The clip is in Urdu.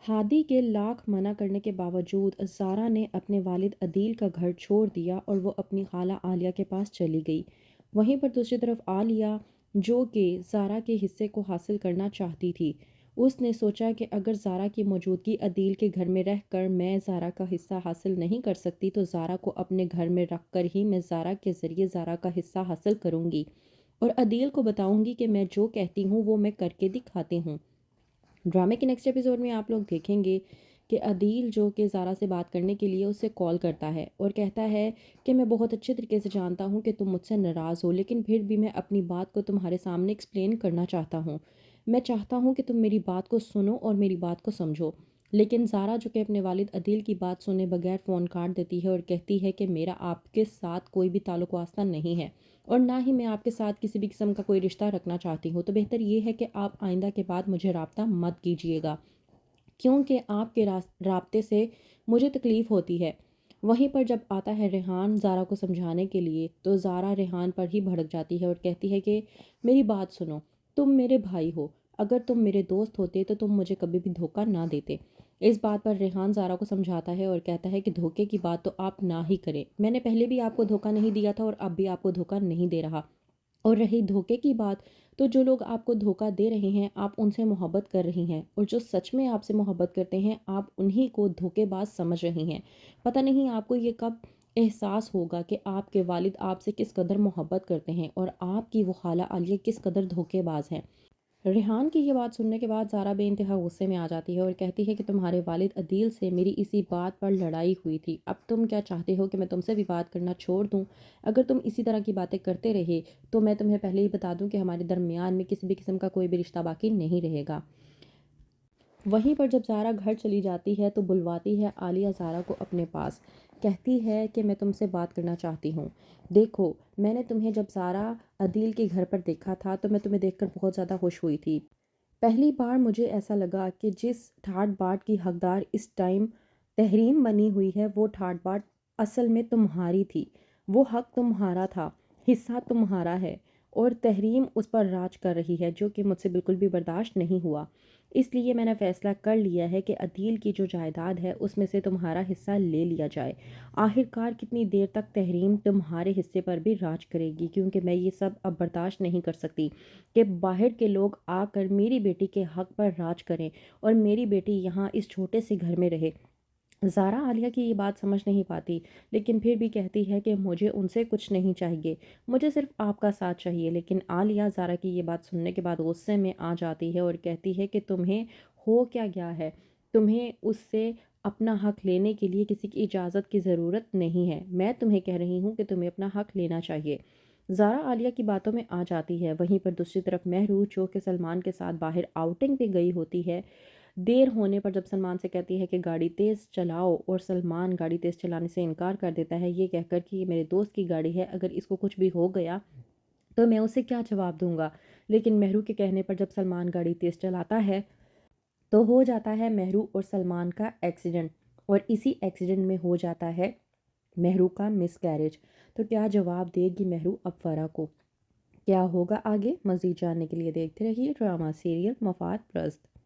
ہادی کے لاکھ منع کرنے کے باوجود زارا نے اپنے والد عدیل کا گھر چھوڑ دیا اور وہ اپنی خالہ عالیہ کے پاس چلی گئی۔ وہیں پر دوسری طرف عالیہ جو کہ زارا کے حصے کو حاصل کرنا چاہتی تھی، اس نے سوچا کہ اگر زارا کی موجودگی عدیل کے گھر میں رہ کر میں زارا کا حصہ حاصل نہیں کر سکتی تو زارا کو اپنے گھر میں رکھ کر ہی میں زارا کے ذریعے زارا کا حصہ حاصل کروں گی اور عدیل کو بتاؤں گی کہ میں جو کہتی ہوں وہ میں کر کے دکھاتی ہوں۔ ڈرامے کے نیکسٹ ایپیسوڈ میں آپ لوگ دیکھیں گے کہ عدیل جو کہ زارا سے بات کرنے کے لیے اسے کال کرتا ہے اور کہتا ہے کہ میں بہت اچھے طریقے سے جانتا ہوں کہ تم مجھ سے ناراض ہو، لیکن پھر بھی میں اپنی بات کو تمہارے سامنے ایکسپلین کرنا چاہتا ہوں۔ میں چاہتا ہوں کہ تم میری بات کو سنو اور میری بات کو سمجھو۔ لیکن زارا جو کہ اپنے والد عدیل کی بات سنے بغیر فون کاٹ دیتی ہے اور کہتی ہے کہ میرا آپ کے ساتھ کوئی بھی تعلق واسطہ نہیں ہے اور نہ ہی میں آپ کے ساتھ کسی بھی قسم کا کوئی رشتہ رکھنا چاہتی ہوں، تو بہتر یہ ہے کہ آپ آئندہ کے بعد مجھے رابطہ مت کیجیے گا کیونکہ آپ کے رابطے سے مجھے تکلیف ہوتی ہے۔ وہیں پر جب آتا ہے ریحان زارا کو سمجھانے کے لیے تو زارا ریحان پر ہی بھڑک جاتی ہے اور کہتی ہے کہ میری بات سنو، تم میرے بھائی ہو، اگر تم میرے دوست ہوتے تو تم مجھے کبھی بھی دھوکہ نہ دیتے۔ اس بات پر ریحان زارا کو سمجھاتا ہے اور کہتا ہے کہ دھوکے کی بات تو آپ نہ ہی کریں، میں نے پہلے بھی آپ کو دھوکہ نہیں دیا تھا اور اب بھی آپ کو دھوکہ نہیں دے رہا۔ اور رہی دھوکے کی بات، تو جو لوگ آپ کو دھوکہ دے رہے ہیں آپ ان سے محبت کر رہی ہیں اور جو سچ میں آپ سے محبت کرتے ہیں آپ انہی کو دھوکے باز سمجھ رہی ہیں۔ پتہ نہیں آپ کو یہ کب احساس ہوگا کہ آپ کے والد آپ سے کس قدر محبت کرتے ہیں اور آپ کی وہ خالہ عالیہ کس قدر دھوکے باز ہیں۔ ریحان کی یہ بات سننے کے بعد زارا بے انتہا غصے میں آ جاتی ہے اور کہتی ہے کہ تمہارے والد عدیل سے میری اسی بات پر لڑائی ہوئی تھی، اب تم کیا چاہتے ہو کہ میں تم سے بھی بات کرنا چھوڑ دوں؟ اگر تم اسی طرح کی باتیں کرتے رہے تو میں تمہیں پہلے ہی بتا دوں کہ ہمارے درمیان میں کسی بھی قسم کا کوئی بھی رشتہ باقی نہیں رہے گا۔ وہیں پر جب زارا گھر چلی جاتی ہے تو بلواتی ہے عالیہ زارا کو اپنے پاس، کہتی ہے کہ میں تم سے بات کرنا چاہتی ہوں۔ دیکھو، میں نے تمہیں جب زارا عدیل کے گھر پر دیکھا تھا تو میں تمہیں دیکھ کر بہت زیادہ خوش ہوئی تھی۔ پہلی بار مجھے ایسا لگا کہ جس ٹھاٹ باٹ کی حقدار اس ٹائم تحریم بنی ہوئی ہے وہ ٹھاٹ باٹ اصل میں تمہاری تھی، وہ حق تمہارا تھا، حصہ تمہارا ہے اور تحریم اس پر راج کر رہی ہے جو کہ مجھ سے بالکل بھی برداشت نہیں ہوا۔ اس لیے میں نے فیصلہ کر لیا ہے کہ عدیل کی جو جائیداد ہے اس میں سے تمہارا حصہ لے لیا جائے۔ آخرکار کتنی دیر تک تحریم تمہارے حصے پر بھی راج کرے گی، کیونکہ میں یہ سب اب برداشت نہیں کر سکتی کہ باہر کے لوگ آ کر میری بیٹی کے حق پر راج کریں اور میری بیٹی یہاں اس چھوٹے سے گھر میں رہے۔ زارا عالیہ کی یہ بات سمجھ نہیں پاتی لیکن پھر بھی کہتی ہے کہ مجھے ان سے کچھ نہیں چاہیے، مجھے صرف آپ کا ساتھ چاہیے۔ لیکن عالیہ زارا کی یہ بات سننے کے بعد غصے میں آ جاتی ہے اور کہتی ہے کہ تمہیں ہو کیا گیا ہے، تمہیں اس سے اپنا حق لینے کے لیے کسی کی اجازت کی ضرورت نہیں ہے، میں تمہیں کہہ رہی ہوں کہ تمہیں اپنا حق لینا چاہیے۔ زارا عالیہ کی باتوں میں آ جاتی ہے۔ وہیں پر دوسری طرف مہرو جو کہ سلمان کے ساتھ باہر آؤٹنگ پہ گئی ہوتی ہے، دیر ہونے پر جب سلمان سے کہتی ہے کہ گاڑی تیز چلاؤ اور سلمان گاڑی تیز چلانے سے انکار کر دیتا ہے، یہ کہہ کر کہ یہ میرے دوست کی گاڑی ہے، اگر اس کو کچھ بھی ہو گیا تو میں اسے کیا جواب دوں گا۔ لیکن مہرو کے کہنے پر جب سلمان گاڑی تیز چلاتا ہے تو ہو جاتا ہے مہرو اور سلمان کا ایکسیڈنٹ اور اسی ایکسیڈنٹ میں ہو جاتا ہے مہرو کا مس کیریج۔ تو کیا جواب دے گی مہرو اب فرح کو؟ کیا ہوگا آگے؟ مزید جاننے کے لیے دیکھتے رہیے ڈرامہ سیریل مفاد پرست۔